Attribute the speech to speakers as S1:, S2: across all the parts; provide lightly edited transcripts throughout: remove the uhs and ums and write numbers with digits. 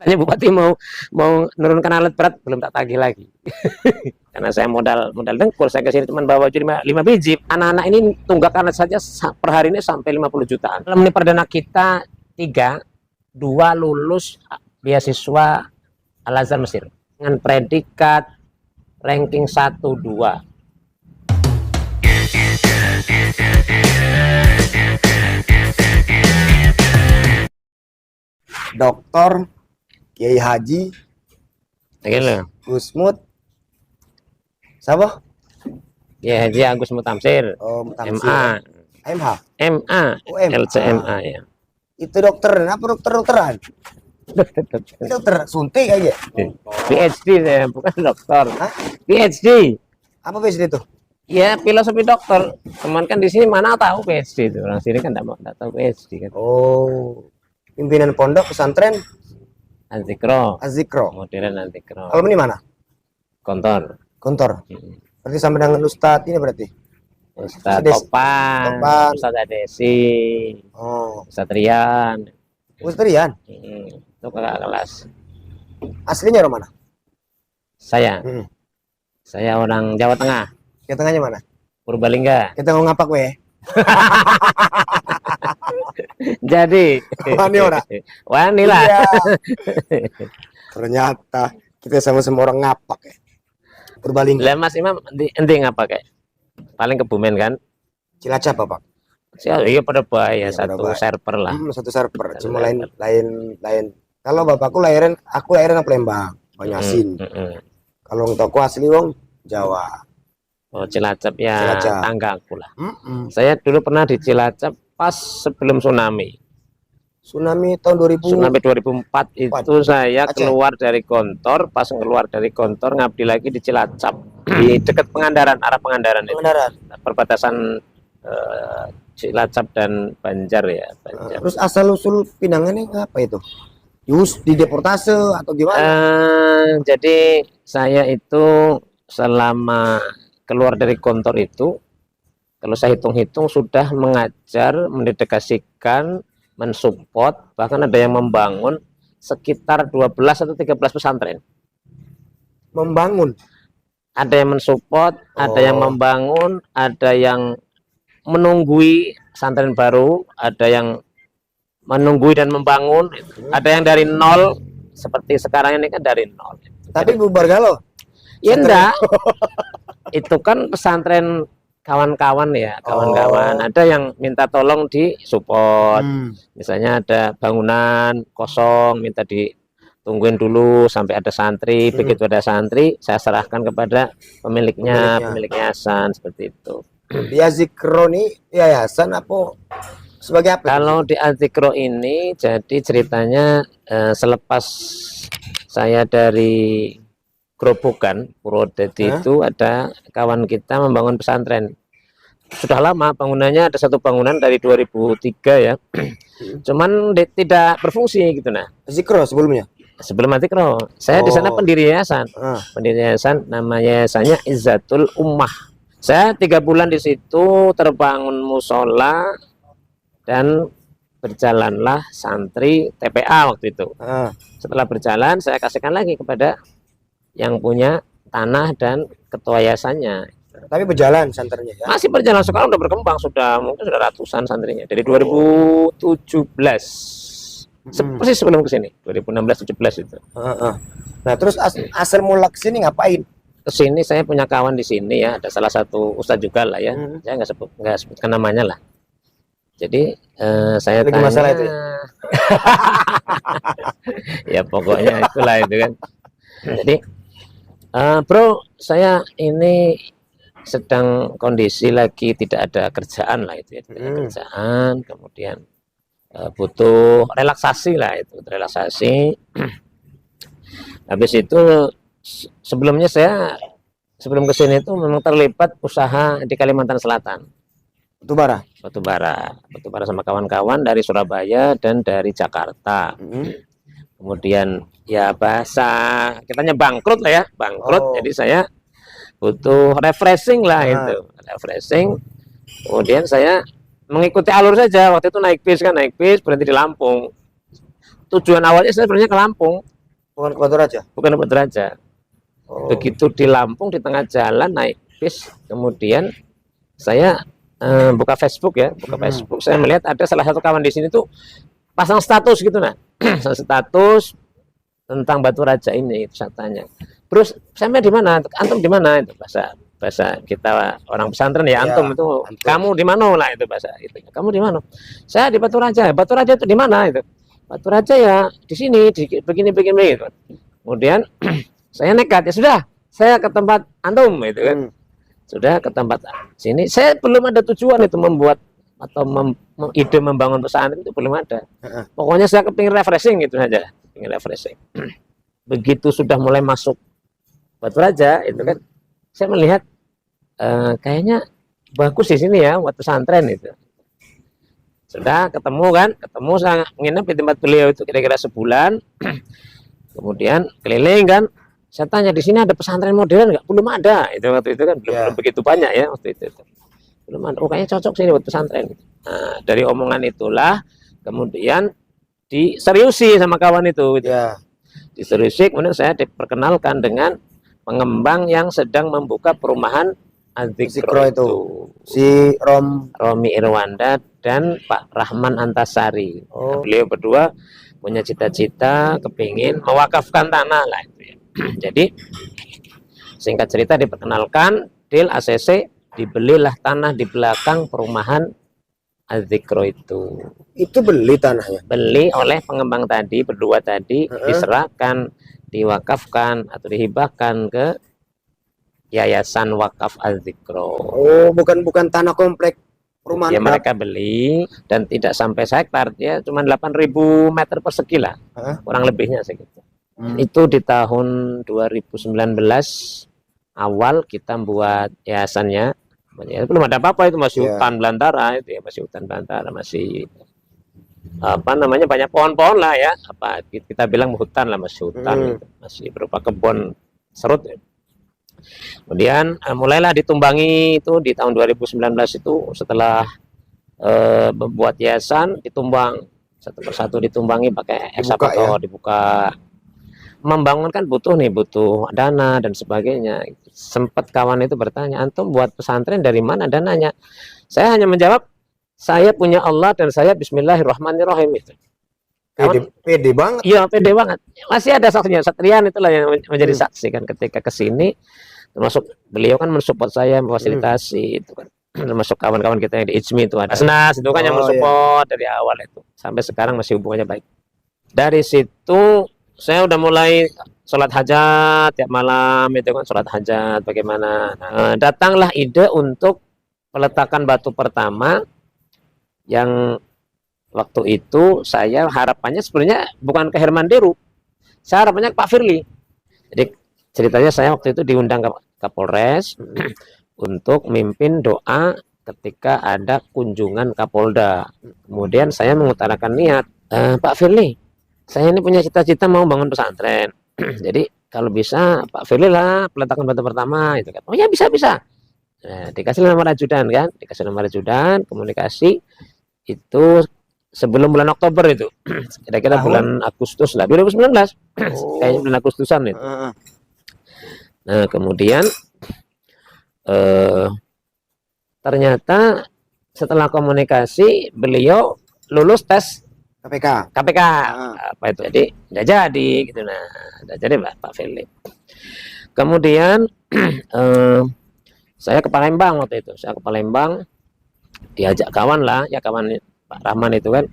S1: Tanya Bupati mau nurunkan alat berat, belum tak tagih lagi. Karena saya modal dengkul, saya kesini cuma bawa 5 biji. Anak-anak ini tunggakan saja per hari ini sampai 50 jutaan. Alumni perdana kita 3, 2 lulus beasiswa Al-Azhar Mesir dengan predikat ranking 1, 2.
S2: Doktor Kiai Haji Gusmut siapa?
S1: Ya, Haji Agus Mutamsir.
S2: Oh, Mutamsir.
S1: MA.
S2: MH.
S1: MA.
S2: Oh, MA.
S1: LCMA ya.
S2: Itu dokter, apa dokteran? Dokter suntik aja.
S1: PhD saya, bukan dokter.
S2: Hah?
S1: PhD.
S2: Apa PhD itu?
S1: Ya, filosofi dokter. Teman kan di sini mana tahu PhD itu. Orang sini kan enggak tahu PhD kan.
S2: Oh. Pimpinan pondok pesantren
S1: Azikro.
S2: Modern
S1: Azikro.
S2: Alumni mana?
S1: Kontor.
S2: Berarti sama dengan Ustadz ini berarti?
S1: Ustadz Topan. Ustadz Adesi.
S2: Oh.
S1: Ustadz Rian.
S2: Ustadz Rian?
S1: Itu kakak kelas.
S2: Aslinya orang mana?
S1: Saya. Saya orang Jawa Tengah.
S2: Jawa Tengahnya mana?
S1: Purbalingga.
S2: Kita mau ngapak weh.
S1: Jadi
S2: wani ora?
S1: Wani lah.
S2: Iya. Ternyata kita sama-sama orang ngapak ya. Purbalingga.
S1: Lah Mas Imam enti ngapa kayak? Paling Kebumen kan?
S2: Cilacap Pak.
S1: Iya pada bahaya, satu
S2: bahaya.
S1: server lah.
S2: Satu server. Cuma lain. Kalau bapakku lahiran, aku lahiran Palembang, Banyasin. Kalau toko asli wong Jawa.
S1: Oh, Cilacap ya,
S2: Cilacap.
S1: tanggaku lah. Saya dulu pernah di Cilacap pas sebelum tsunami.
S2: Tsunami tahun 2000.
S1: Tsunami 2004 itu saya keluar dari kantor, pas keluar dari kantor ngabdi lagi di Cilacap, di dekat Pangandaran, arah Pangandaran. Perbatasan Cilacap dan Banjar ya. Banjar.
S2: Terus asal usul pinangannya apa itu? Di deportase atau gimana?
S1: Jadi saya itu selama keluar dari kantor itu, kalau saya hitung-hitung sudah mengajar, mendedikasikan, mensupport, bahkan ada yang membangun sekitar 12 atau 13 pesantren.
S2: Membangun?
S1: Ada yang mensupport, ada yang membangun, ada yang menunggui pesantren baru, ada yang menunggui dan membangun, ada yang dari nol, seperti sekarang ini kan dari nol.
S2: Tapi bubar galau?
S1: Ya enggak. Itu kan pesantren kawan-kawan ya, kawan-kawan. Ada yang minta tolong di support. Misalnya ada bangunan kosong, minta ditungguin dulu sampai ada santri. Begitu ada santri, saya serahkan kepada pemilik yayasan, seperti itu.
S2: Di Azikro ini yayasan apa sebagai apa?
S1: Kalau di Azikro ini jadi ceritanya selepas saya dari Grobogan Purwodadi itu ada kawan kita membangun pesantren. Sudah lama bangunannya, ada satu bangunan dari 2003 ya. Cuman tidak berfungsi gitu nah.
S2: Azikro sebelumnya?
S1: Sebelum Azikro. Saya di sana pendiri yayasan. Pendiri yayasan, nama yayasannya Izzatul Ummah. Saya 3 bulan di situ, terbangun musola dan berjalanlah santri TPA waktu itu. Setelah berjalan saya kasihkan lagi kepada yang punya tanah dan ketua yayasannya.
S2: Tapi berjalan santrinya ya?
S1: Masih berjalan, sekarang udah berkembang, mungkin sudah ratusan santrinya dari 2017. Persis sebelum kesini 2016-17 itu.
S2: Nah terus asal mula kesini ngapain?
S1: Kesini saya punya kawan di sini ya, ada salah satu ustadz juga lah ya. Saya nggak sebutkan namanya lah. Jadi saya
S2: lagi
S1: tanya
S2: masalah itu ya?
S1: Ya pokoknya itulah itu kan. Jadi bro, saya ini sedang kondisi lagi tidak ada kerjaan lah itu ya, tidak ada kerjaan, kemudian butuh relaksasi lah itu, relaksasi. Habis itu sebelumnya saya sebelum kesini itu memang terlibat usaha di Kalimantan Selatan. Batubara sama kawan-kawan dari Surabaya dan dari Jakarta. Kemudian ya bahasa kitanya bangkrut lah ya, bangkrut. Jadi saya butuh refreshing lah itu, refreshing. Kemudian saya mengikuti alur saja. Waktu itu naik bis berhenti di Lampung. Tujuan awalnya saya sebenarnya ke Lampung,
S2: Bukan ke Batu Raja.
S1: bukan di Batu Raja.
S2: Oh.
S1: Begitu di Lampung di tengah jalan naik bis, kemudian saya buka Facebook ya, Facebook. Saya melihat ada salah satu kawan di sini tuh pasang status gitu nah, status tentang Batu Raja ini. Itu saya tanya, terus sampai di mana? Antum di mana? Itu bahasa kita orang pesantren ya, antum itu
S2: antum.
S1: kamu di mana lah itu bahasa itu. Kamu di mana? Saya di Batu Raja. Batu Raja itu di mana itu? Batu Raja ya di sini, di begini gitu. Kemudian saya nekat, ya sudah, saya ke tempat antum itu kan. Sudah ke tempat sini, saya belum ada tujuan itu membuat atau ide membangun pesantren itu belum ada. Pokoknya saya kepingin refreshing gitu saja, kepingin refreshing. Begitu sudah mulai masuk Batu Raja itu kan, saya melihat kayaknya bagus di sini ya buat pesantren itu. Sudah ketemu saya nginep di tempat beliau itu kira-kira sebulan. Kemudian keliling kan, saya tanya di sini ada pesantren modern nggak? Belum ada. Itu waktu itu kan belum begitu banyak ya waktu itu. Belum ada. Oh, kayaknya cocok sini buat pesantren. Nah, dari omongan itulah kemudian diseriusi sama kawan itu. Gitu. Diseriusi, kemudian saya diperkenalkan dengan pengembang yang sedang membuka perumahan Adzikro itu.
S2: Si
S1: Romi Irwanda dan Pak Rahman Antasari. Nah, beliau berdua punya cita-cita kepingin mewakafkan tanah lah itu ya. Jadi singkat cerita diperkenalkan, deal ACC, dibelilah tanah di belakang perumahan Adzikro itu.
S2: Itu beli tanahnya?
S1: Beli oleh pengembang tadi, berdua tadi, diserahkan, diwakafkan atau dihibahkan ke Yayasan Wakaf Adzikro.
S2: Oh, bukan tanah komplek perumahan.
S1: Ya, mereka beli dan tidak sampai hektar, ya cuma 8.000 meter persegi lah, kurang lebihnya segitu. Itu di tahun 2019 awal kita buat yayasannya. Ya, belum ada apa-apa, itu masih hutan belantara itu ya, masih hutan belantara, masih apa namanya, banyak pohon-pohon lah ya, apa kita bilang hutan lah, masih hutan gitu. Masih berupa kebun serut ya. Kemudian mulailah ditumbangi itu di tahun 2019 itu, setelah membuat yayasan ditumbang satu persatu, ditumbangi pakai ekskavator, dibuka. Membangun kan butuh dana dan sebagainya. Sempat kawan itu bertanya, antum buat pesantren dari mana dananya? Saya hanya menjawab, saya punya Allah dan saya Bismillahirrahmanirrahim itu.
S2: Pede banget.
S1: Iya, pede banget. Masih ada saksinya, Satrian itulah yang menjadi saksi kan ketika kesini. Termasuk beliau kan mensupport saya, memfasilitasi itu kan. Termasuk kawan-kawan kita yang di IJMI itu ada Asnas itu kan yang mensupport dari awal itu. Sampai sekarang masih hubungannya baik. Dari situ saya udah mulai sholat hajat tiap malam itu kan, sholat hajat bagaimana. Nah, datanglah ide untuk peletakan batu pertama yang waktu itu saya harapannya sebenarnya bukan ke Herman Deru, saya harapannya ke Pak Firly. Jadi ceritanya saya waktu itu diundang ke Kapolres untuk mimpin doa ketika ada kunjungan Kapolda. Kemudian saya mengutarakan niat, Pak Firly, saya ini punya cita-cita mau bangun pesantren. Jadi kalau bisa Pak Firly lah peletakan batu pertama itu kan. Oh ya, bisa. Nah, dikasih nomor ajudan kan, komunikasi itu sebelum bulan Oktober itu. Kira-kira bulan Agustus lah, 2019. Kayaknya bulan Agustusan itu. Nah, kemudian ternyata setelah komunikasi beliau lulus tes KPK. Apa itu, jadi udah jadi gitu. Nah, udah jadi Pak Firly. Kemudian saya ke Palembang waktu itu. Saya ke Palembang diajak kawan lah, ya kawan Pak Rahman itu kan.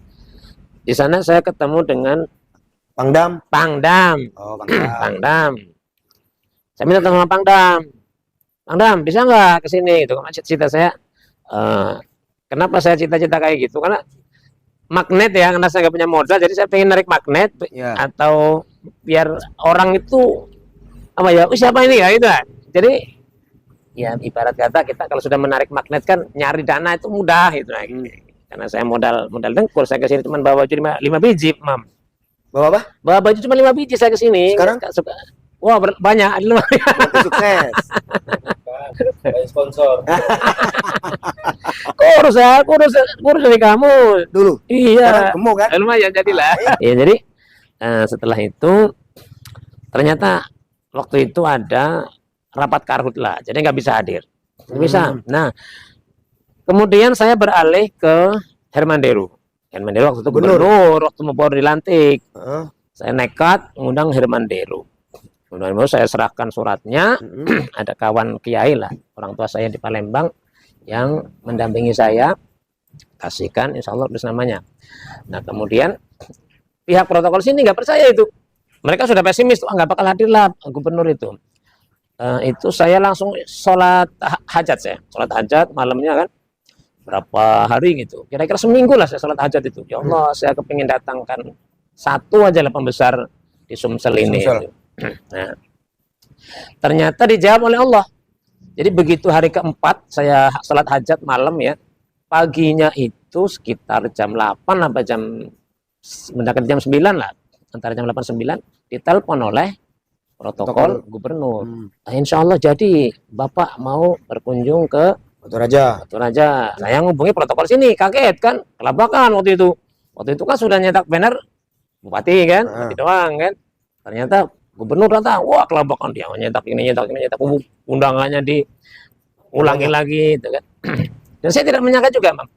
S1: Di sana saya ketemu dengan
S2: Pangdam.
S1: Oh, Pangdam. Saya minta tolong sama Pangdam, bisa nggak kesini? Itu kan cita saya. Kenapa saya cita-cita kayak gitu? Karena magnet ya, karena saya nggak punya modal, jadi saya pengen narik magnet atau biar orang itu apa ya, siapa ini ya itu. Jadi ya ibarat kata kita kalau sudah menarik magnet kan nyari dana itu mudah itu. Karena saya modal dengkur, saya kesini cuma bawa baju 5 biji, Mam.
S2: Bawa apa?
S1: Bawa baju cuma 5 biji saya kesini.
S2: Sekarang
S1: wah, banyak, ada lumayan.
S2: Sukses.
S3: Sponsor.
S1: kurus dari kamu
S2: Dulu.
S1: Iya.
S2: Gemuk kan?
S1: Lumayan jadilah. Ya, jadi setelah itu Ternyata waktu itu ada rapat karhutla, jadi nggak bisa hadir. Nggak bisa. Nah, kemudian saya beralih ke Herman Deru. Herman Deru waktu itu gubernur, waktu mau baru dilantik. Saya nekat mengundang Herman Deru. Kemudian saya serahkan suratnya. Ada kawan kiai lah, orang tua saya di Palembang yang mendampingi saya, kasihkan, insya Allah tulis namanya. Nah, kemudian pihak protokol sini nggak percaya itu. Mereka sudah pesimis, nggak bakal hadir lah gubernur itu. Itu saya langsung sholat hajat, saya sholat hajat malamnya kan, berapa hari gitu, kira-kira seminggu lah saya sholat hajat itu. Ya Allah, saya kepingin datangkan satu aja lah pembesar di Sumsel ini. Nah, ternyata dijawab oleh Allah. Jadi begitu hari keempat saya sholat hajat malam ya, paginya itu sekitar jam 8 apa mendekati jam 9 lah, antara jam 8-9 ditelepon oleh protokol gubernur. Nah, insya Allah jadi Bapak mau berkunjung ke Batu Raja. Saya ngubungi protokol sini, kaget kan, kelabakan waktu itu. Waktu itu kan sudah nyetak banner bupati kan, bupati doang kan. Ternyata gubernur datang, wah kelabakan, dia nyetak ini, undangannya diulangi lagi, gitu kan. Dan saya tidak menyangka juga, Bang,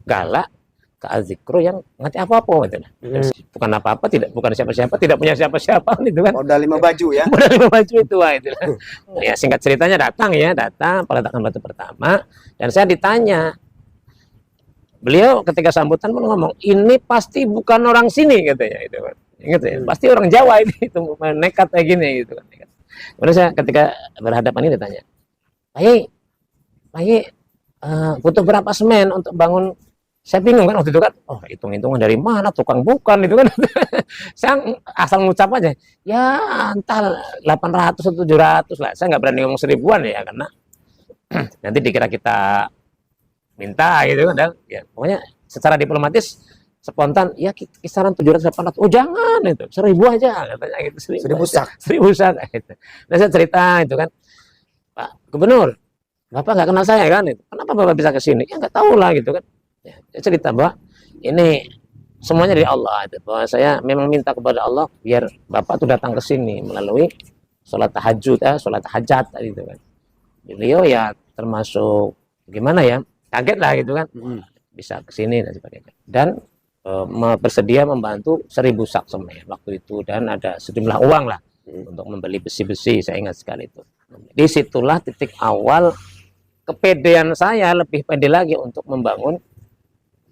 S1: galak ke Azikro yang ngerti apa-apa gitu. Bukan apa-apa, bukan siapa-siapa, tidak punya siapa-siapa gitu kan.
S2: Modal 5 baju ya.
S1: Modal 5 baju itu wah itu. Ya singkat ceritanya datang peletakan batu pertama, dan saya ditanya. Beliau ketika sambutan pun ngomong, "Ini pasti bukan orang sini," katanya itu kan. Ingat ya, pasti orang Jawa ini itu nekat kayak gini gitu kan. Kemudian saya ketika berhadapan ini ditanya, Pak Ye, butuh berapa semen untuk bangun? Saya bingung kan waktu itu kan, hitung-hitungan dari mana, tukang bukan itu kan. Saya asal ngucap aja, ya entah 800 atau 700 lah. Saya nggak berani ngomong 1000-an ya, karena nanti dikira kita minta gitu kan. Ya, pokoknya secara diplomatis, spontan, ya kisaran 700-800. Oh jangan, itu 1000 aja katanya gitu.
S2: 1000 sak.
S1: 1000 sak gitu. Nah saya cerita itu kan, Pak Gubernur, Bapak nggak kenal saya kan, itu. Kenapa Bapak bisa ke sini? Ya nggak tahu lah gitu kan. Ya, cerita bahwa ini semuanya dari Allah, itu bahwa saya memang minta kepada Allah biar Bapak tuh datang ke sini melalui sholat tahajud, sholat hajat gitu kan. Beliau ya termasuk gimana ya, kaget lah gitu kan, bisa ke sini dan sebagainya. Dan bersedia membantu 1000 sak semen waktu itu, dan ada sejumlah uang lah untuk membeli besi-besi, saya ingat sekali itu. Disitulah titik awal kepedean saya, lebih pede lagi untuk membangun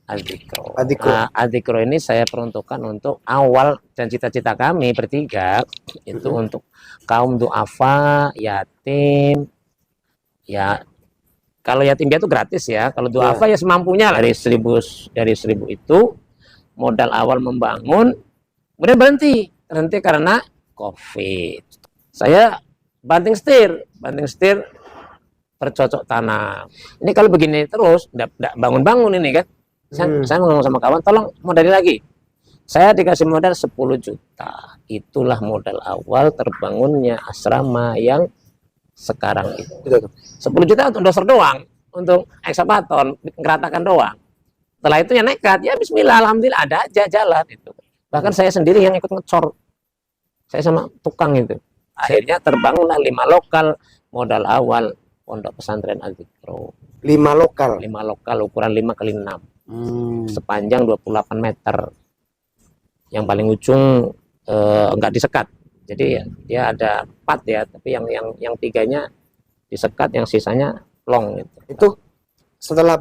S1: Azikro. Nah, Azikro ini saya peruntukkan untuk awal, dan cita-cita kami bertiga itu untuk kaum duafa, yatim. Ya, kalau yatim piatu gratis ya, kalau duafa ya semampunya lah. Dari 1000 itu modal awal membangun, kemudian berhenti karena COVID. Saya banting setir bercocok tanam. Ini kalau begini terus, enggak bangun-bangun ini kan. Saya ngomong sama kawan, tolong modali lagi. Saya dikasih modal 10 juta. Itulah modal awal terbangunnya asrama yang sekarang itu. 10 juta untuk doser doang, untuk ekskavator, ngeratakan doang. Setelah itu ya nekat, ya bismillah, alhamdulillah ada aja jalan itu. Bahkan saya sendiri yang ikut ngecor. Saya sama tukang itu. Akhirnya terbangunlah 5 lokal, modal awal pondok pesantren Azikro.
S2: 5 lokal
S1: ukuran 5x6. Sepanjang 28 meter. Yang paling ujung enggak disekat. Jadi ya, dia ada 4 ya, tapi yang 3-nya disekat, yang sisanya long gitu.
S2: Itu setelah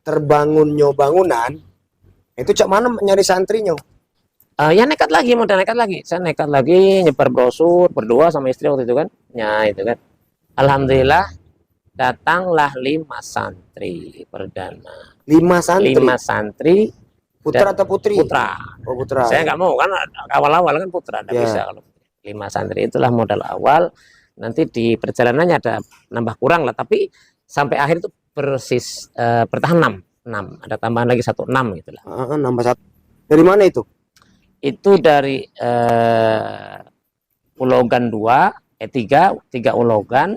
S2: terbangunnya bangunan, itu cak mana nyari santrinya?
S1: Ya nekat lagi, modal nekat lagi. Saya nekat lagi nyebar brosur, berdoa sama istri waktu itu kan. Ya itu kan. Alhamdulillah datanglah 5 santri perdana. 5 santri.
S2: Putra atau putri?
S1: Putra.
S2: Oh, putra.
S1: Saya nggak mau kan awal-awal kan putra, nggak bisa kalau 5 santri. Itulah modal awal. Nanti di perjalanannya ada nambah kurang lah, tapi sampai akhir itu bertahan 6. Ada tambahan lagi 1, 6 gitu lah.
S2: Nambah 1. Dari mana itu?
S1: Itu dari Ulogan 3 Ulogan,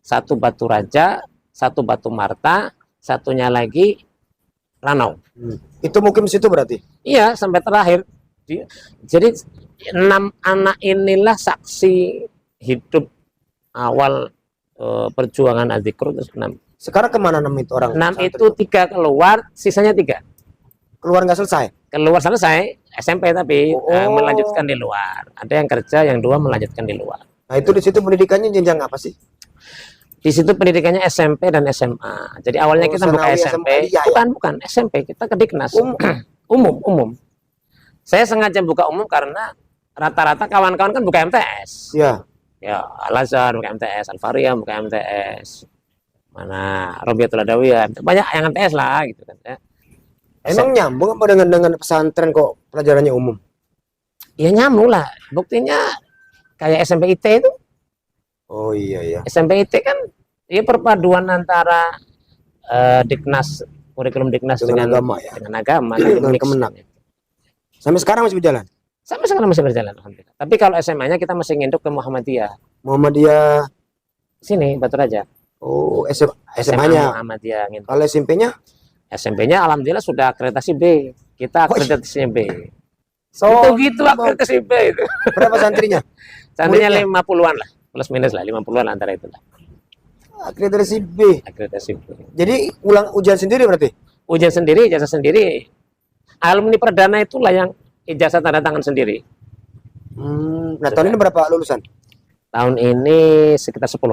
S1: 1 Batu Raja, 1 Batu Marta, satunya lagi Ranau.
S2: Itu mungkin situ berarti?
S1: Iya, sampai terakhir Jadi 6 anak inilah saksi hidup awal perjuangan Adzikro. Terus 6
S2: Sekarang kemana 6 itu orang?
S1: 6 itu 3 keluar, sisanya 3
S2: Keluar nggak selesai?
S1: keluar selesai SMP, tapi
S2: Oh.
S1: melanjutkan di luar. Ada yang kerja, yang 2 melanjutkan di luar.
S2: Nah itu di situ pendidikannya jenjang apa sih?
S1: Di situ pendidikannya SMP dan SMA. Jadi awalnya kita buka
S2: Sanawi
S1: SMP,
S2: SMA,
S1: bukan SMP, kita ke Diknas. Umum. Saya sengaja buka umum karena rata-rata kawan-kawan kan buka MTS.
S2: Ya.
S1: Ya, Al-Azhar buka MTS, Al-Faria buka MTS. Mana Robiatul Adawiyah, banyak yang MTS lah gitu kan ya.
S2: Emang nyambung apa dengan pesantren kok pelajarannya umum?
S1: Ya nyambung lah. Buktinya kayak SMP IT itu.
S2: Oh iya.
S1: SMP IT kan ya perpaduan antara Diknas, kurikulum Diknas
S2: Dengan
S1: dengan
S2: agama ya.
S1: dengan agama
S2: Dengan
S1: mix.
S2: Kemenang. Sampai sekarang masih berjalan.
S1: Sampai sekarang masih berjalan alhamdulillah. Tapi kalau SMA-nya kita masih nginduk ke Muhammadiyah.
S2: Muhammadiyah.
S1: Sini Batu Raja.
S2: Oh SMA-nya.
S1: Muhammadiyah nginduk.
S2: Kalau SMP-nya?
S1: SMP-nya alhamdulillah sudah akreditasi B. Kita akreditasinya B.
S2: So,
S1: Gitu akreditasi B itu.
S2: berapa santrinya?
S1: Santrinya
S2: Muridnya?
S1: 50-an lah. Plus minus lah 50-an antara itu lah.
S2: Akreditasi B.
S1: Akreditasi B.
S2: Jadi ulang ujian sendiri berarti?
S1: Ujian sendiri, ijazah sendiri. Alumni perdana itulah yang ijazah tanda tangan sendiri.
S2: Nah tahun ini berapa lulusan?
S1: Tahun ini sekitar 10.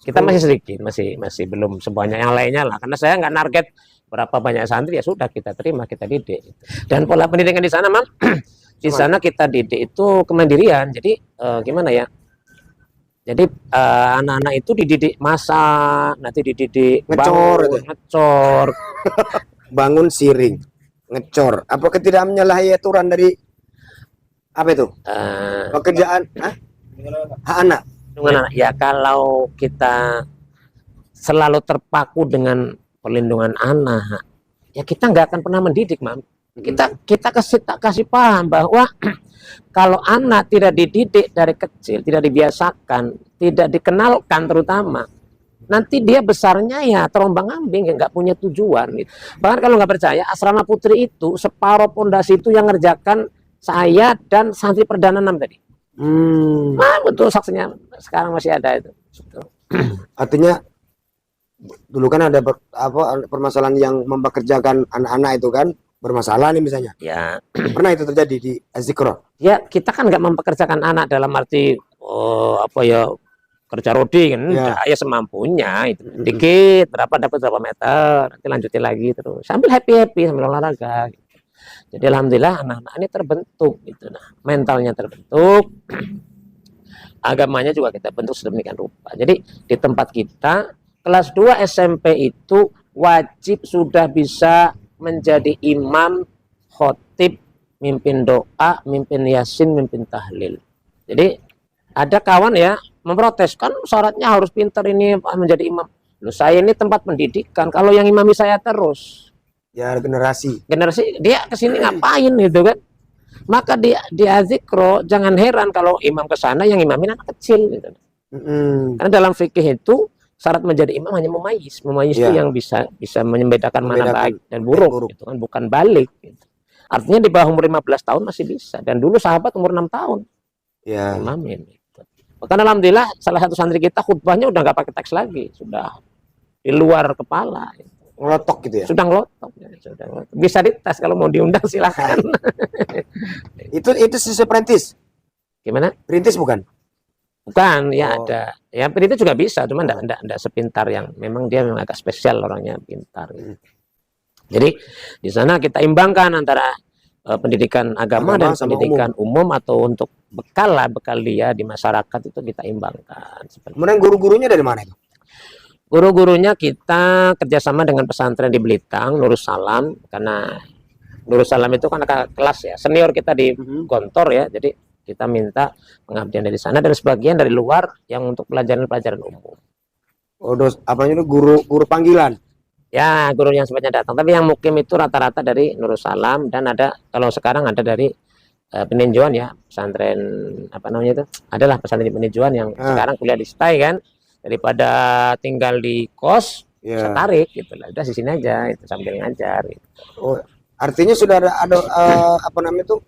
S1: Kita masih sedikit, masih belum sebanyak yang lainnya lah. Karena saya nggak target berapa banyak santri, ya sudah kita terima, kita didik. Dan pola pendidikan di sana, Mam, di sana kita didik itu kemandirian. Jadi gimana ya? Jadi anak-anak itu dididik masak, nanti dididik ngecor,
S2: bangun siring, ngecor. Apakah tidak menyalahi aturan dari apa itu? Pekerjaan hak anak.
S1: Ya kalau kita selalu terpaku dengan perlindungan anak, ya kita nggak akan pernah mendidik, Mam. Kita kasih paham bahwa kalau anak tidak dididik dari kecil, tidak dibiasakan, tidak dikenalkan terutama, nanti dia besarnya ya terombang-ambing, ya nggak punya tujuan. Gitu. Bahkan kalau nggak percaya, asrama putri itu separuh pondasi itu yang ngerjakan saya dan santri perdana 6 tadi. Nah, betul saksinya sekarang masih ada itu.
S2: Artinya dulu kan ada permasalahan yang mempekerjakan anak-anak itu kan bermasalah nih misalnya.
S1: Ya.
S2: Pernah itu terjadi di Adzikro?
S1: Ya, kita kan nggak mempekerjakan anak dalam arti kerja rodi kan, ya semampunya itu. Dikit, dapat berapa meter, nanti lanjutin lagi terus. Sambil happy sambil olahraga. Gitu. Jadi alhamdulillah anak-anak ini terbentuk gitu. Nah, mentalnya terbentuk. Agamanya juga kita bentuk sedemikian rupa. Jadi di tempat kita kelas 2 SMP itu wajib sudah bisa menjadi imam, khotib, mimpin doa, mimpin yasin, mimpin tahlil. Jadi ada kawan ya memprotes, kan syaratnya harus pintar ini menjadi imam. Loh, saya ini tempat pendidikan, kalau yang imami saya terus.
S2: Ya generasi
S1: dia kesini ngapain gitu kan? Maka di Adzikro jangan heran kalau imam ke sana yang imamin anak kecil gitu. Karena dalam fikih itu syarat menjadi imam hanya memayis itu yang bisa membedakan mana baik dan buruk. Gitu kan, bukan balik gitu. Artinya di bawah umur 15 tahun masih bisa, dan dulu sahabat umur 6 tahun imamin gitu. Bahkan alhamdulillah salah satu santri kita khutbahnya udah nggak pakai teks lagi, sudah di luar kepala gitu.
S2: Ngelotok gitu ya?
S1: Sudah ngelotok. Bisa dites kalau mau diundang silahkan.
S2: itu sisi perintis.
S1: Gimana?
S2: Perintis bukan?
S1: Bukan, ya ada. Ya perintis juga bisa, cuma enggak sepintar yang memang dia memang agak spesial orangnya, pintar. Gitu. Jadi di sana kita imbangkan antara pendidikan agama dan pendidikan umum atau untuk bekal dia di masyarakat itu kita imbangkan.
S2: Kemudian guru-gurunya dari mana itu?
S1: Guru-gurunya kita kerjasama dengan pesantren di Belitang, Nurus Salam, karena Nurus Salam itu kan kakak kelas ya, senior kita di Gontor ya, jadi kita minta pengabdian dari sana dan sebagian dari luar yang untuk pelajaran-pelajaran umum.
S2: Apanya itu guru panggilan?
S1: Ya, guru yang sebenarnya datang, tapi yang mukim itu rata-rata dari Nurus Salam, dan ada kalau sekarang ada dari peninjauan ya, pesantren apa namanya itu, adalah pesantren peninjauan yang sekarang kuliah di STAI kan. Daripada tinggal di kos, saya tarik gitu lah. Udah di sini aja, itu sambil ngajar. Gitu.
S2: Oh, artinya sudah ada apa namanya itu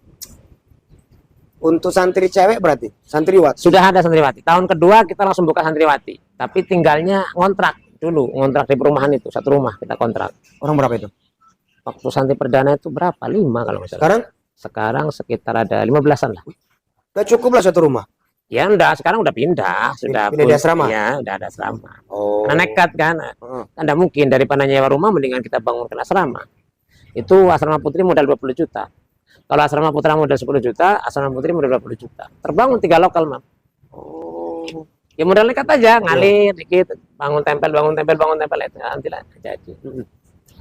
S2: Untuk santri cewek berarti santriwati.
S1: Sudah ada santriwati. Tahun kedua kita langsung buka santriwati. Tapi tinggalnya ngontrak dulu, ngontrak di perumahan itu, satu rumah kita kontrak.
S2: Orang berapa itu?
S1: Waktu santri perdana itu berapa? 5 kalau nggak salah. Sekarang sekitar ada 15-an lah.
S2: Udah cukup lah satu rumah.
S1: Ya enggak, sekarang udah pindah, sudah
S2: Pindah di asrama?
S1: Ya, udah ada asrama.
S2: Oh.
S1: Karena nekat kan. Anda mungkin daripada nyewa rumah mendingan kita bangunkan asrama. Itu asrama putri modal 20 juta. Kalau asrama putra modal 10 juta, asrama putri modal 20 juta. Terbangun 3 lokal, Mam.
S2: Oh.
S1: Ya modal nekat aja, ngalir dikit, bangun tempel itu nanti lah jadi.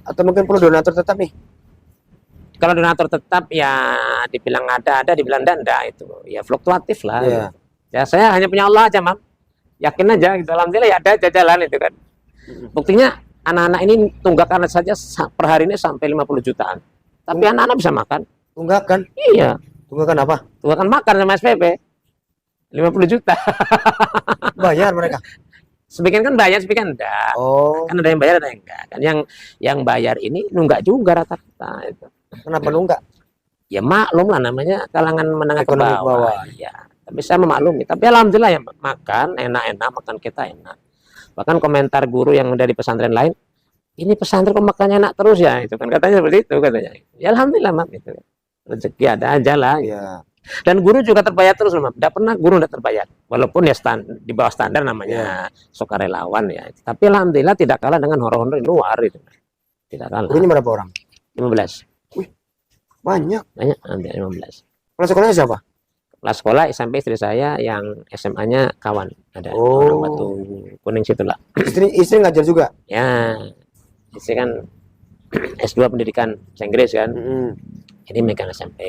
S2: Atau mungkin perlu donatur tetap nih.
S1: Kalau donatur tetap ya dibilang ada, dibilang enggak itu. Ya fluktuatif lah.
S2: Iya.
S1: Ya saya hanya punya Allah aja, Mam. Yakin aja gitu. Alhamdulillah ya ada aja jalan itu kan. Buktinya anak-anak ini tunggakan saja per hari ini sampai 50 jutaan. Tapi anak-anak bisa makan.
S2: Tunggakan?
S1: Iya.
S2: Tunggakan apa?
S1: Tunggakan makan sama SPP. 50 juta.
S2: Bayar mereka.
S1: Sebagian kan bayar, sebagian enggak.
S2: Oh.
S1: Kan ada yang bayar, ada yang enggak. Kan yang bayar ini nunggak juga rata-rata itu.
S2: Kenapa nunggak?
S1: Ya maklum lah namanya kalangan menengah ke
S2: Ekonomi
S1: bawah. Ya. Tapi saya memaklumi. Tapi alhamdulillah ya makan enak-enak, makan kita enak. Bahkan komentar guru yang dari pesantren lain, ini pesantren kok makannya enak terus ya, itu kan katanya seperti itu katanya. Ya alhamdulillah, Mak, itu. Rezeki ada aja lah.
S2: Ya.
S1: Dan guru juga terbayar terus, Mak. Tidak pernah guru tidak terbayar. Walaupun ya di bawah standar namanya sukarelawan ya. Tapi alhamdulillah tidak kalah dengan honor-honor di luar itu. Tidak kalah.
S2: Gurunya berapa orang?
S1: 15.
S2: Wih, banyak.
S1: Banyak, hampir 15.
S2: Kelas sekolahnya siapa?
S1: Kelas sekolah SMP istri saya, yang SMA-nya kawan. Ada
S2: Oh.
S1: orang Batu Kuning situ lah.
S2: Istri ngajar juga?
S1: Ya, istri kan S2 pendidikan bahasa Inggris kan. Ini megang SMP.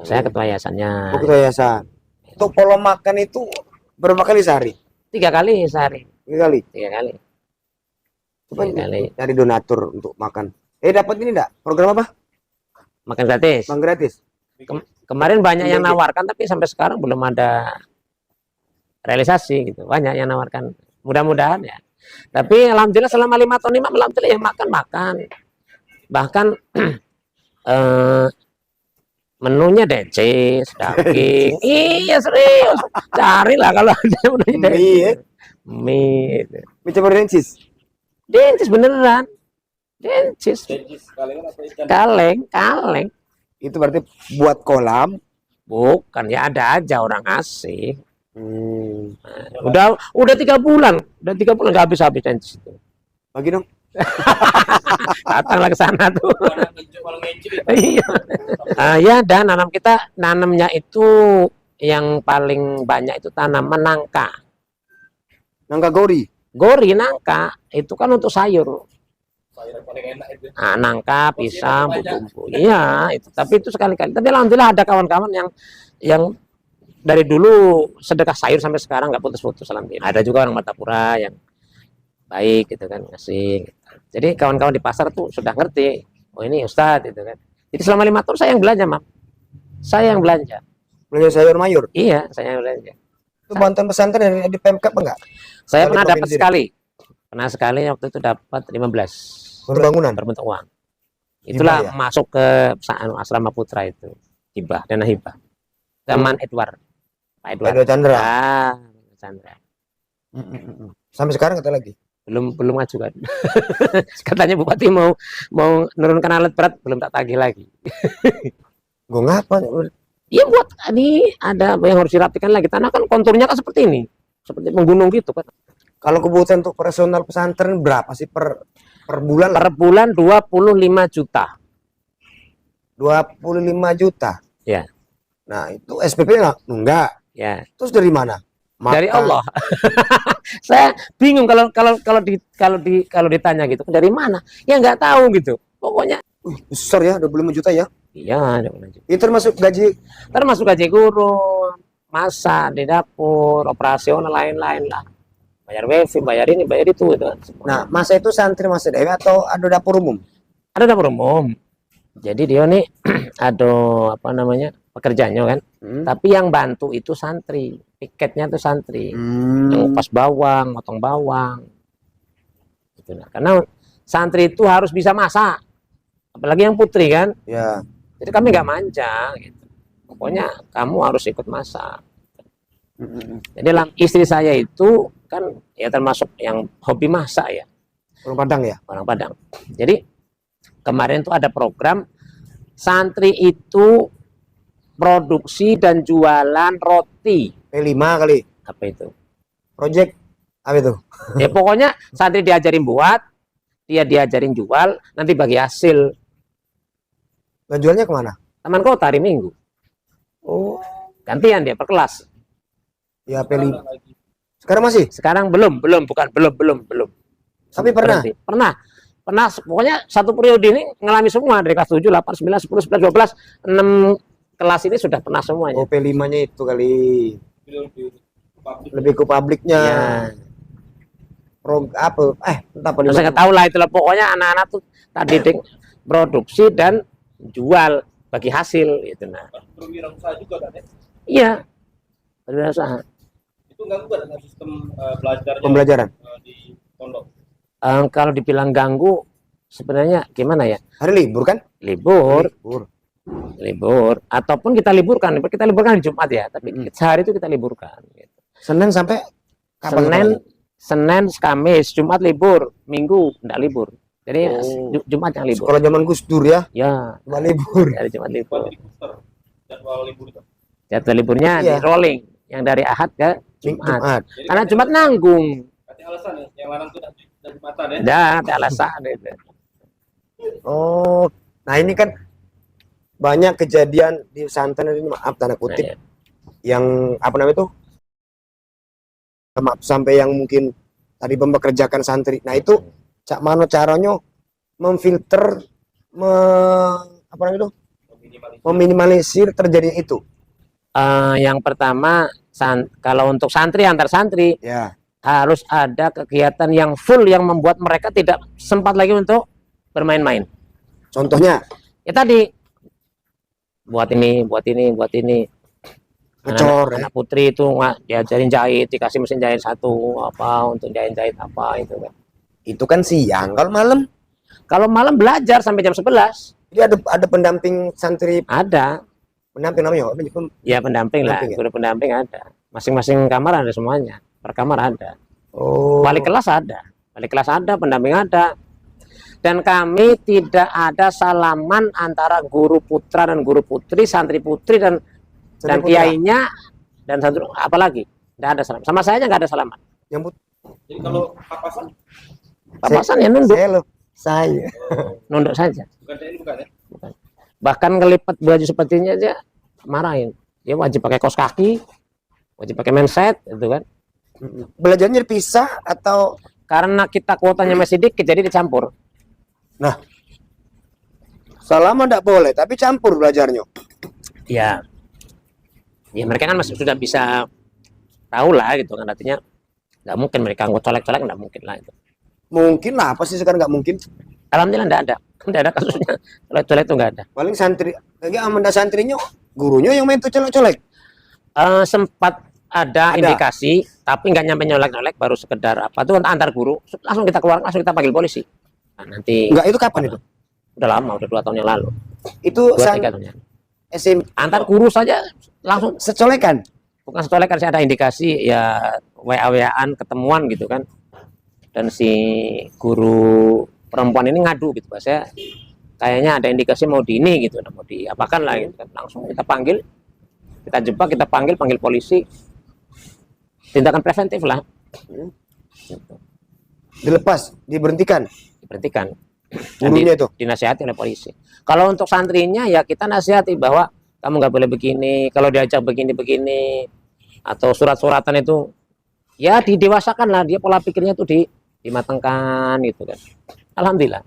S1: Saya ketua yayasannya.
S2: Ketua yayasan. Untuk pola makan itu berapa kali sehari?
S1: 3 kali sehari.
S2: 3 kali?
S1: 3 kali.
S2: Coba
S1: 3 kali.
S2: cari donatur untuk makan. Dapat ini enggak? Program apa?
S1: Makan gratis.
S2: Makan gratis?
S1: Kemarin banyak yang nawarkan, tapi sampai sekarang belum ada realisasi gitu. Banyak yang nawarkan. Mudah-mudahan ya. Tapi alhamdulillah selama 5 tahun ini, alhamdulillah yang makan. Bahkan menunya dencis, daging. Iya serius. Carilah kalau ada menunya dencis. Mie.
S2: Mie campur dencis.
S1: Dencis beneran. Dencis. Kaleng.
S2: Itu berarti buat kolam.
S1: Bukan, ya ada aja orang asing. Udah 3 bulan. Udah 3 bulan nggak habis dencis itu.
S2: Bagi dong.
S1: Datanglah ke sana tuh. Iya. Ya, dan nanamnya itu yang paling banyak itu tanaman nangka.
S2: Nangka gori.
S1: Gori nangka itu kan untuk sayur. Nangka, pisang, bumbu. Iya, itu. Tapi itu sekali-kali. Tapi alhamdulillah ada kawan-kawan yang dari dulu sedekah sayur sampai sekarang nggak putus-putus. Alhamdulillah. Ada juga orang Martapura yang baik gitu kan, ngasih. Gitu. Jadi kawan-kawan di pasar tuh sudah ngerti. Oh ini Ustadz gitu kan. Jadi selama 5 tahun saya yang belanja, Mak. Saya yang belanja.
S2: Belanja sayur mayur.
S1: Iya, saya yang belanja.
S2: Itu bantuan pesantren dari Pemkab enggak?
S1: Saya pernah dapat sekali. Pernah sekali waktu itu dapat 15.
S2: Untuk bangunan
S1: berbentuk uang. Itulah
S2: hibah, ya?
S1: Masuk ke asrama putra itu. Hibah, dana hibah. Zaman Edward. Pak Edward
S2: Chandra.
S1: Chandra.
S2: Sampai sekarang kata lagi.
S1: Belum ngajukan. Katanya bupati mau menurunkan alat berat, belum tak tagih lagi.
S2: Gue ngapa?
S1: Iya buat ini ada yang harus dirapikan lagi. Tanah kan konturnya kan seperti ini. Seperti menggunung gitu kan.
S2: Kalau kebutuhan untuk personal pesantren berapa sih per bulan?
S1: Per bulan 25 juta.
S2: 25 juta.
S1: Ya.
S2: Nah, itu SPP enggak.
S1: Ya.
S2: Terus dari mana?
S1: Dari Allah. Saya bingung kalau ditanya gitu, dari mana? Ya nggak tahu gitu. Pokoknya
S2: besar ya, 25 juta ya.
S1: Iya, 25 juta.
S2: Itu termasuk gaji
S1: guru, masak di dapur, operasional lain-lain lah. Bayar wifi, bayar ini, bayar itu gitu.
S2: Nah, masa itu santri masa dewi atau ada dapur umum?
S1: Ada dapur umum. Jadi dia nih ada pekerjaannya kan. Tapi yang bantu itu santri, piketnya tuh santri. Yang pas bawang, motong bawang. Gitu. Nah, karena santri itu harus bisa masak. Apalagi yang putri kan.
S2: Ya.
S1: Jadi kami nggak manja gitu. pokoknya kamu harus ikut masak. Jadi istri saya itu kan ya termasuk yang hobi masak ya,
S2: Orang Padang ya.
S1: orang Padang. Jadi kemarin tuh ada program santri itu produksi dan jualan roti.
S2: P5 kali.
S1: Apa itu?
S2: Project apa itu?
S1: Ya pokoknya santri diajarin buat, dia diajarin jual, nanti bagi hasil.
S2: Nah, jualnya kemana?
S1: Taman kota hari Minggu.
S2: Oh,
S1: Gantian dia per kelas.
S2: ya P5. Sekarang masih?
S1: Sekarang belum.
S2: Tapi pernah?
S1: Berhenti. Pernah, pokoknya satu periode ini ngalami semua dari kelas 7, 8, 9, 10, 11, 12, 6 kelas ini sudah pernah semuanya.
S2: Oh, P5-nya itu kali. Lebih ke publiknya.
S1: Ya.
S2: Apa? Entah apa.
S1: Saya nggak tahu lah itulah pokoknya anak-anak tuh tadi produksi dan jual bagi hasil itu nah.
S3: Berwirausaha juga kan ya?
S1: Iya. Berwirausaha.
S3: Itu nggak juga dengan sistem belajarnya
S2: Pembelajaran.
S3: di pondok.
S1: Kalau dibilang ganggu sebenarnya gimana ya?
S2: Hari libur kan?
S1: Libur
S2: Libur.
S1: ataupun kita liburkan di Jumat ya, tapi sehari itu kita liburkan gitu.
S2: Senin sampai kapan?
S1: Senin, Kamis, Jumat libur, Minggu enggak libur. Jadi Jumat yang libur.
S2: Sekolah zaman Gus Dur ya.
S1: Ya,
S2: Cuma libur.
S1: dari Jumat libur.
S3: Buat booster jadwal libur itu.
S1: Jadwal liburnya di
S2: Iya.
S1: rolling yang dari Ahad ke Jumat.
S2: Jumat.
S3: Jadi
S1: Karena Jumat nanggung.
S3: Berarti alasan ya, yang lanang tuh dari mata deh.
S1: Ada alasan itu.
S2: Oh, nah ini kan banyak kejadian di pesantren ini, maaf tanda kutip,
S1: Nah, ya.
S2: yang apa namanya itu, maaf sampai yang mungkin tadi mempekerjakan santri. Nah itu cak mano caranya memfilter, apa namanya itu, meminimalisir terjadinya itu.
S1: Yang pertama, kalau untuk santri antar santri
S2: Ya,
S1: harus ada kegiatan yang full yang membuat mereka tidak sempat lagi untuk bermain-main.
S2: contohnya
S1: Ya tadi buat ini.
S2: ngecor ya.
S1: Anak putri itu nggak diajarin jahit, dikasih mesin jahit satu apa untuk jahit apa itu kan.
S2: Itu kan siang. Kalau malam,
S1: Kalau malam belajar sampai jam 11
S2: jadi ada pendamping santri,
S1: ada.
S2: pendamping namanya apa?
S1: Ya pendamping lah,
S2: Pendamping ya?
S1: guru pendamping ada. Masing-masing kamar ada semuanya. Per kamar ada.
S2: Oh,
S1: Wali kelas ada. Pendamping ada. Dan kami tidak ada salaman antara guru putra dan guru putri, santri putri dan
S2: santri putra.
S1: kiainya dan santri apalagi. Tidak ada salaman. Sama saya aja nggak ada salaman.
S2: Yang
S3: Jadi kalau papasan
S1: Papasan ya nunduk,
S2: saya
S1: nunduk saja.
S3: bukan TNI bukan ya?
S1: Bahkan ngelipat baju sepertinya aja marahin. Dia wajib pakai kaos kaki, wajib pakai menset, itu kan.
S2: belajarnya dipisah atau
S1: Karena kita kuotanya masih dikit, jadi dicampur.
S2: nah selama enggak boleh tapi campur belajarnya.
S1: Ya, ya mereka kan masih sudah bisa tahu lah gitu kan, artinya nggak mungkin mereka colek-colek, nggak mungkin lah itu.
S2: Mungkin lah, apa sih sekarang nggak mungkin.
S1: Alhamdulillah nggak ada kasusnya colek-colek itu nggak ada.
S2: Paling santri lagi amanda santrinya gurunya yang main tuh colek-colek.
S1: Sempat ada indikasi, tapi nggak nyampe nyolek-nyolek, baru sekedar apa tuh antar guru, langsung kita keluar, langsung kita panggil polisi. Nah, nanti
S2: Enggak, itu kapan itu?
S1: udah lama, udah 2 tahun yang lalu,
S2: Itu
S1: 2-3 tahun yang lalu.
S2: SM
S1: Antar guru saja langsung,
S2: secolekan.
S1: bukan secolekan sih, ada indikasi ya WA-WA-an ketemuan gitu kan. Dan si guru perempuan ini ngadu gitu, saya kayaknya ada indikasi mau di ini gitu, mau diapakan lah gitu kan. Langsung kita panggil, kita jebak, kita panggil polisi, tindakan preventif lah. Gitu.
S2: Dilepas, diberhentikan
S1: Diberhentikan dan
S2: gurunya itu.
S1: dinasihati oleh polisi. Kalau untuk santrinya ya kita nasihati bahwa kamu nggak boleh begini, kalau diajak begini atau surat-suratan itu ya didewasakan lah, dia pola pikirnya itu dimatangkan gitu kan. Alhamdulillah.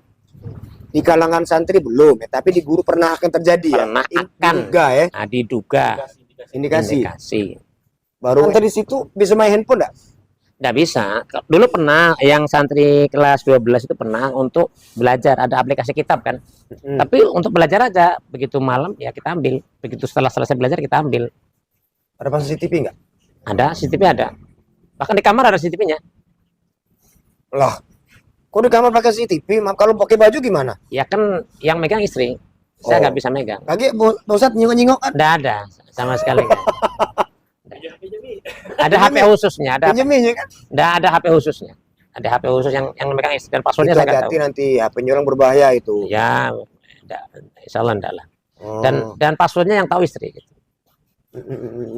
S2: Di kalangan santri belum ya, tapi di guru pernah akan terjadi ya.
S1: Pernah akan.
S2: Diduga ya,
S1: Nah, diduga
S2: indikasi.
S1: indikasi.
S2: Baru santri di situ bisa main handphone enggak?
S1: Nggak bisa. Dulu pernah yang santri kelas 12 itu pernah untuk belajar, ada aplikasi kitab kan. Tapi untuk belajar aja, begitu malam ya kita ambil. Begitu setelah selesai belajar kita ambil.
S2: Ada pasang CCTV enggak?
S1: Ada, CCTV ada. Bahkan di kamar ada CCTV-nya.
S2: Lah, kok di kamar pakai CCTV? Maaf, kalau pakai baju gimana?
S1: Ya kan yang megang istri. Saya
S2: Oh.
S1: nggak bisa megang.
S2: Kaki Pak Ustadz nyingok-nyingok kan?
S1: Nggak ada sama sekali. Nggak.
S3: Pinjam nih.
S1: Ada HP khususnya,
S2: Pinjemin ya kan?
S1: nggak ada HP khususnya. Ada HP khusus yang megang istri dan passwordnya
S2: Itu
S1: saya nggak tahu.
S2: hati-hati nanti HP-nya orang berbahaya itu.
S1: Ya, enggak, insya Allah enggak lah.
S2: Oh.
S1: Dan passwordnya yang tahu istri. Gitu.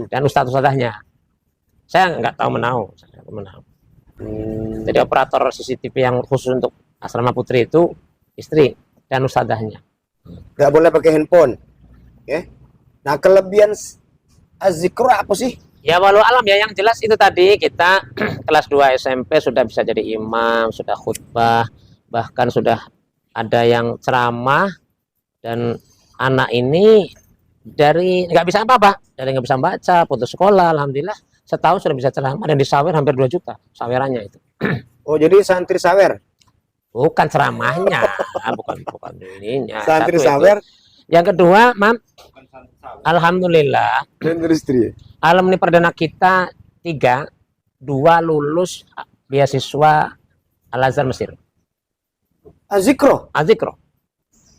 S1: Dan ustadz-ustadzahnya. Saya nggak tahu menau. Jadi operator CCTV yang khusus untuk asrama putri itu istri dan ustadzahnya.
S2: Nggak boleh pakai handphone. Ya. Nah, kelebihan az-zikr apa sih?
S1: Ya walau alam ya, yang jelas itu tadi kita kelas 2 SMP sudah bisa jadi imam, sudah khutbah, bahkan sudah ada yang ceramah, dan anak ini dari nggak bisa apa-apa, dari nggak bisa baca, putus sekolah, alhamdulillah setahun sudah bisa ceramah dan disawer hampir 2 juta sawerannya itu.
S2: Oh, jadi santri sawer.
S1: Bukan ceramahnya, bukan ininya.
S2: Santri
S1: Satu itu.
S2: sawer
S1: Yang kedua, Mam,
S3: Bukan sawer.
S1: alhamdulillah
S2: dan istri.
S1: alumni perdana kita 3, 2 lulus beasiswa Al-Azhar Mesir.
S2: Az-zikr.
S1: Azikro.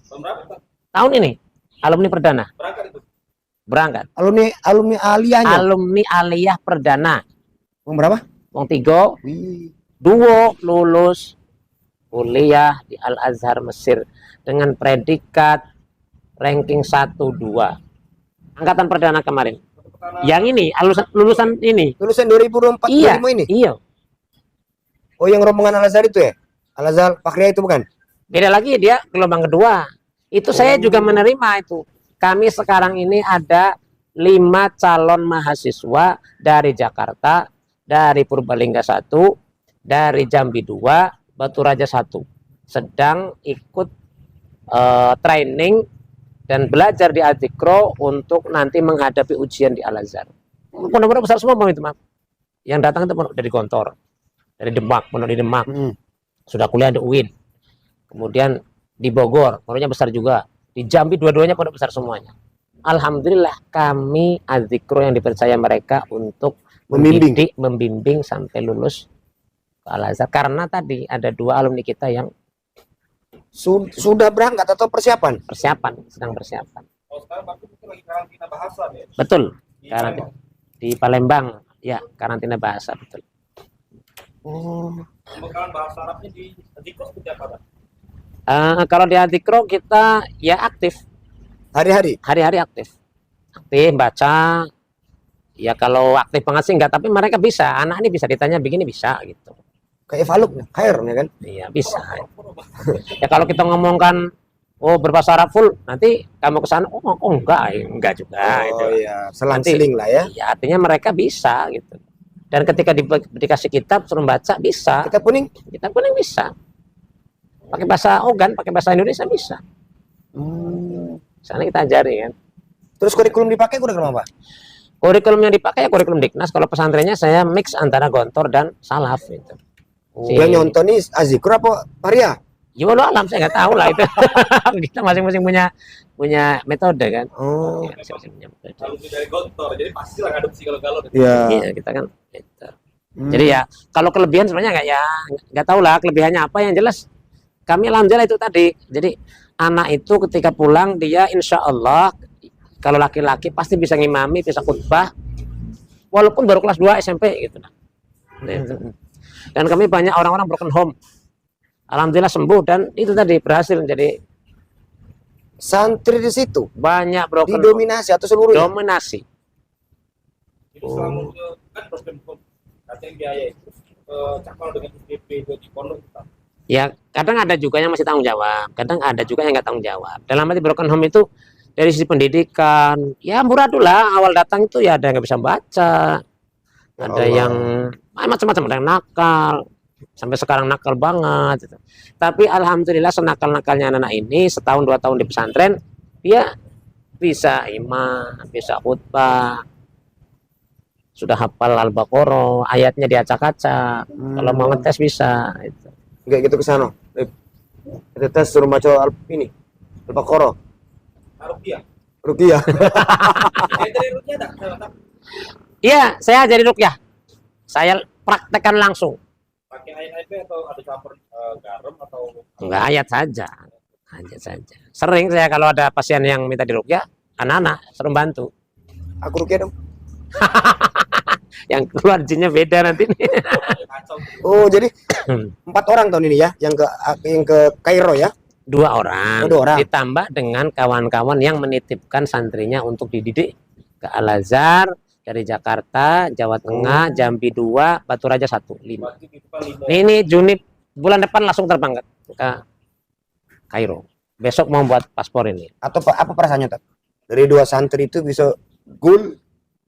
S3: Tahun berapa, Pak?
S1: Tahun ini alumni perdana
S3: Berangkat itu.
S1: berangkat.
S2: Alumni aliyahnya.
S1: Alumni aliyah perdana.
S2: Berapa?
S1: Wong 3,
S2: Wih.
S1: 2 lulus kuliah di Al-Azhar Mesir dengan predikat ranking 1 2. Angkatan perdana kemarin. Yang ini lulusan ini.
S2: Lulusan 2004
S1: Iya,
S2: 2005 ini.
S1: iya.
S2: Oh, yang rombongan Al-Azhar itu ya? Al-Azhar Fakhriyah itu bukan?
S1: Beda lagi, dia gelombang kedua. Itu saya juga menerima itu. Kami sekarang ini ada 5 calon mahasiswa dari Jakarta, dari Purbalingga 1, dari Jambi 2, Batu Raja 1. Sedang ikut training dan belajar di Azikro untuk nanti menghadapi ujian di Al-Azhar. Pondok-pondok besar semua itu, Mas. Yang datang itu pondok dari Gontor, dari Demak, pondok di Demak. Sudah kuliah di UIN. Kemudian di Bogor, pondoknya besar juga. Di Jambi dua-duanya pondok besar semuanya. Alhamdulillah kami Azikro yang dipercaya mereka untuk membimbing sampai lulus ke Al-Azhar. Karena tadi ada 2 alumni kita yang
S2: Sudah berangkat atau persiapan?
S1: sedang persiapan.
S3: Oh, sekarang Pak itu lagi karantina bahasa ya.
S1: Betul.
S3: Di
S1: Karantina di Palembang, ya, karantina bahasa, betul.
S2: Oh.
S3: Pembekalan bahasa Arabnya di Azikro seperti apa, Pak?
S1: Kalau di Azikro kita ya aktif,
S2: Hari-hari.
S1: hari-hari aktif baca. Ya kalau aktif banget sih enggak, tapi mereka bisa, anak ini bisa ditanya begini bisa gitu.
S2: Kayak Faluk, Khair ya kan?
S1: Iya bisa. Ya kalau kita ngomongkan berbahasa Arab full, nanti kamu ke sana enggak juga gitu.
S2: Oh iya, selang-seling lah ya.
S1: Ya artinya mereka bisa gitu. Dan ketika dikasih kitab suruh baca bisa.
S2: Kita kuning.
S1: Kita pun yang bisa. Pakai bahasa Ogan, pakai bahasa Indonesia bisa. Sana kita ajari kan.
S2: Terus kurikulum dipakai kurang apa?
S1: Kurikulum yang dipakai ya kurikulum Diknas. Kalau pesantrennya saya mix antara Gontor dan Salaf gitu.
S2: Yang nyonton nih Az-zikr apa Faria?
S1: Ya walau alam saya nggak tahu lah itu. Kita masing-masing punya metode kan.
S2: Oh.
S1: Ya, masing-masing punya metode.
S3: Kalau dari Gontor, jadi pasti lah ngadepsi kalau-kalau.
S2: Iya.
S1: Iya kita kan. Gitu. Jadi ya kalau kelebihan sebenarnya nggak tahu lah kelebihannya apa, yang jelas kami alhamdulillah itu tadi. Jadi anak itu ketika pulang dia insya Allah kalau laki-laki pasti bisa ngimami, bisa khutbah, walaupun baru kelas 2 SMP gitu. Dan kami banyak orang-orang broken home, alhamdulillah sembuh, dan itu tadi berhasil menjadi
S2: Santri di situ
S1: banyak broken home.
S2: didominasi atau seluruhnya?
S1: Dominasi.
S3: Jadi selama kan problem katanya biaya itu cakal dengan SPP itu di pondok kita.
S1: Ya kadang ada juga yang masih tanggung jawab, kadang ada juga yang nggak tanggung jawab. Dalam arti broken home itu dari sisi pendidikan, ya murah dulu lah. Awal datang itu ya ada yang nggak bisa baca, ada yang macam-macam, ada yang nakal, sampai sekarang nakal banget. Gitu. Tapi alhamdulillah senakal-nakalnya anak-anak ini setahun 2 tahun di pesantren, dia bisa imam, bisa khutbah, sudah hafal Al-Baqarah, ayatnya diacak-acak. Kalau mau ngetes bisa. Gitu.
S2: Enggak gitu ke sana. Kita tes suruh baca ini Al-Baqarah.
S3: Rupiah.
S2: Ruqyah.
S3: Dari Rupiah tak?
S1: Iya, saya jadi ruqyah. Saya praktekkan langsung.
S3: Pakai ayat-ayat atau ada campur garam atau
S1: Enggak, ayat saja. Hanya saja. Sering saya kalau ada pasien yang minta diruqyah, anak-anak suruh bantu.
S2: Aku rukyah dong.
S1: Yang keluar jinnya beda nanti nih.
S3: Kacau.
S2: Oh, jadi 4 orang tahun ini ya yang ke Kairo ya.
S1: 2 orang.
S2: Oh, 2 orang.
S1: Ditambah dengan kawan-kawan yang menitipkan santrinya untuk dididik ke Al-Azhar dari Jakarta, Jawa Tengah, Jambi 2, Batu Raja 1, 5.
S3: Berarti itu kan 5.
S1: Ini Juni bulan depan langsung terbang ke Kairo. Besok mau buat paspor ini.
S2: Atau apa perasaannya, Tat? Dari 2 santri itu bisa goal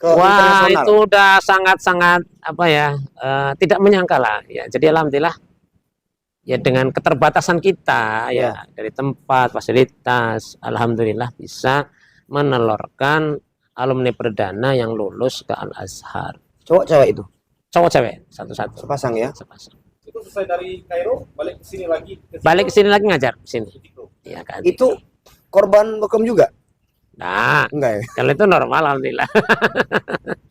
S2: ke
S1: Wah,
S2: internasional.
S1: itu udah sangat-sangat apa ya? Tidak menyangka lah ya. Jadi alhamdulillah ya dengan keterbatasan kita ya dari tempat, fasilitas, alhamdulillah bisa menelurkan alumni perdana yang lulus ke Al-Azhar.
S2: Cowok cewek itu
S1: Cowok cewek satu-satu.
S2: sepasang ya.
S1: Sepasang.
S3: Itu selesai dari Kairo, balik ke sini lagi.
S1: Balik ke sini lagi ngajar ke sini. Iya kan.
S2: Itu korban bekom juga?
S1: Nah,
S2: Enggak ya.
S1: kalau itu normal alhamdulillah.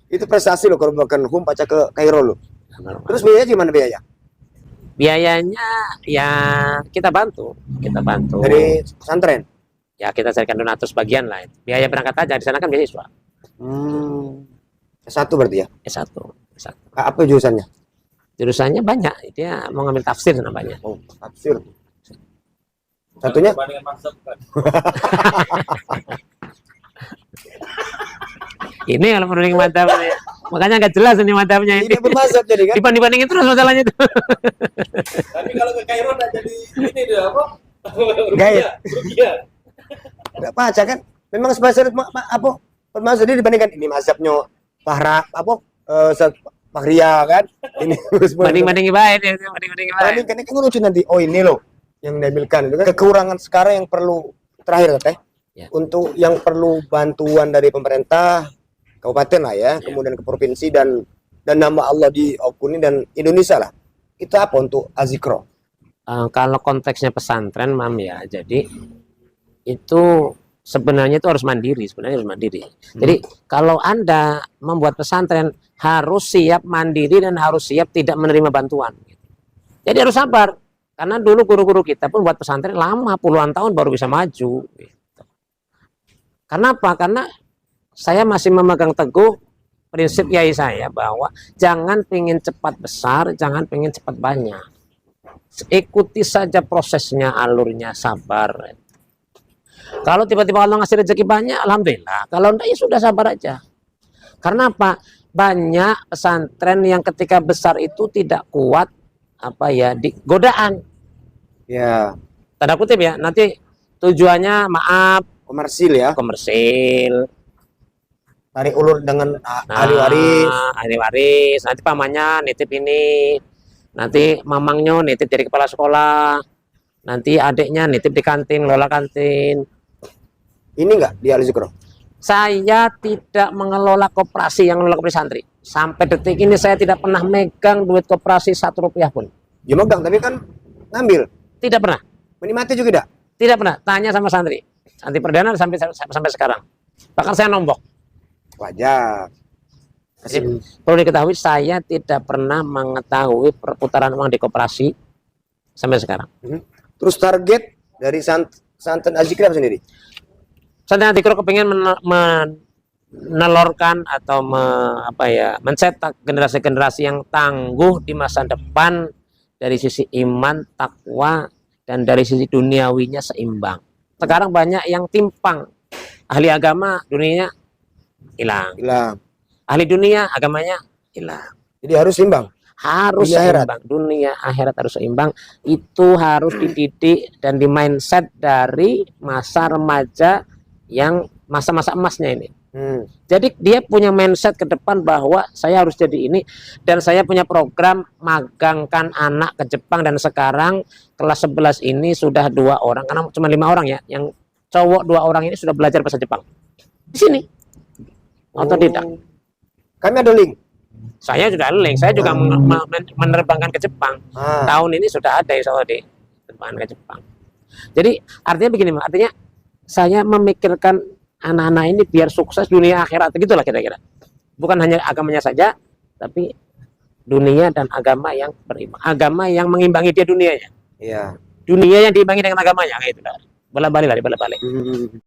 S2: Itu prestasi loh korban hum pacar ke Kairo lo.
S1: Normal.
S2: Terus biaya gimana biaya?
S1: Biayanya ya kita bantu
S2: Dari pesantren.
S1: ya kita carikan donatur sebagian lah. Biaya berangkat aja di sana kan beasiswa.
S2: S1 berarti ya.
S1: S1.
S2: Apa jurusannya?
S1: Jurusannya banyak, dia mau ngambil tafsir namanya.
S2: Oh, tafsir. Satunya?
S3: Bandingan mazhab kan.
S1: Ini kalau menurut madhab ini. Makanya nggak jelas ini madhabnya ini.
S2: Ini bermazhab jadi kan?
S1: Dibanding-bandingin terus masalahnya itu.
S3: Tapi kalau ke Kairo udah jadi ini dia apa?
S2: Gaya.
S3: Rukia.
S2: Enggak baca kan? Memang spesialis apa? Bermazhab jadi dibandingkan ini mazhabnya Fahra apa? Fahria kan? Ini
S1: Banding-bandingin baik ya, banding-bandingin baik.
S2: bandingkan ini kan lucu nanti. Oh, ini loh yang diambilkan itu kan kekurangan sekarang yang perlu terakhir Teh.
S1: Ya.
S2: Untuk yang perlu bantuan dari pemerintah kabupaten lah ya, kemudian ke provinsi dan nama Allah diakuni dan Indonesia lah. Itu apa untuk Azikro?
S1: Kalau konteksnya pesantren, Mam ya, jadi itu sebenarnya itu harus mandiri, Jadi kalau Anda membuat pesantren harus siap mandiri dan harus siap tidak menerima bantuan. Jadi harus sabar, karena dulu guru-guru kita pun buat pesantren lama puluhan tahun baru bisa maju. Kenapa? Karena saya masih memegang teguh prinsip yai saya bahwa jangan pengen cepat besar, jangan pengen cepat banyak. Ikuti saja prosesnya, alurnya, sabar. Kalau tiba-tiba Allah ngasih rezeki banyak, alhamdulillah. Kalau enggak ya sudah sabar aja. Karena apa? Banyak pesantren yang ketika besar itu tidak kuat di godaan.
S2: Ya,
S1: Tanda kutip ya, nanti tujuannya maaf
S2: komersil ya.
S1: komersil.
S2: Tarik ulur dengan ahli waris.
S1: Ahli waris. Nanti pamannya nitip ini. Nanti mamangnya nitip dari kepala sekolah. Nanti adiknya nitip di kantin, lola kantin.
S2: Ini enggak di Azikro?
S1: Saya tidak mengelola koperasi yang mengelola koperasi santri. Sampai detik ini saya tidak pernah megang duit koperasi 1 rupiah pun.
S2: Ya megang, tapi kan ngambil.
S1: Tidak pernah.
S2: Menikmati juga tidak?
S1: Tidak pernah. Tanya sama santri. Santri perdana sampai sekarang. Bahkan saya nombok.
S2: Wajar.
S1: Jadi, perlu diketahui saya tidak pernah mengetahui perputaran uang di koperasi sampai sekarang.
S2: Terus target dari santan Azikro apa sendiri?
S1: Saya Azikro kepingin menelurkan atau mencetak generasi-generasi yang tangguh di masa depan dari sisi iman, takwa, dan dari sisi duniawinya seimbang. Sekarang banyak yang timpang. Ahli agama, dunianya hilang. Ahli dunia, agamanya hilang.
S2: Jadi harus imbang.
S1: Harus
S2: Dunia akhirat.
S1: seimbang. Dunia akhirat harus seimbang. Itu harus dididik dan di mindset dari masa remaja yang masa-masa emasnya ini. Jadi dia punya mindset ke depan bahwa saya harus jadi ini, dan saya punya program magangkan anak ke Jepang, dan sekarang kelas 11 ini sudah 2 orang, karena cuma 5 orang ya, yang cowok 2 orang ini sudah belajar bahasa Jepang di sini, otodidak.
S2: Kami ada link.
S1: Saya sudah link, saya juga menerbangkan ke Jepang. Tahun ini sudah ada insya Allah penerbangan ke Jepang. Jadi artinya begini, artinya saya memikirkan anak-anak ini biar sukses dunia akhirat, gitulah kira-kira. Bukan hanya agamanya saja, tapi dunia dan agama yang beriman, agama yang mengimbangi dia dunianya.
S2: Iya.
S1: Dunia yang diimbangi dengan agamanya, kayak itu. bolak balik lah, bolak balik.
S2: Hmm.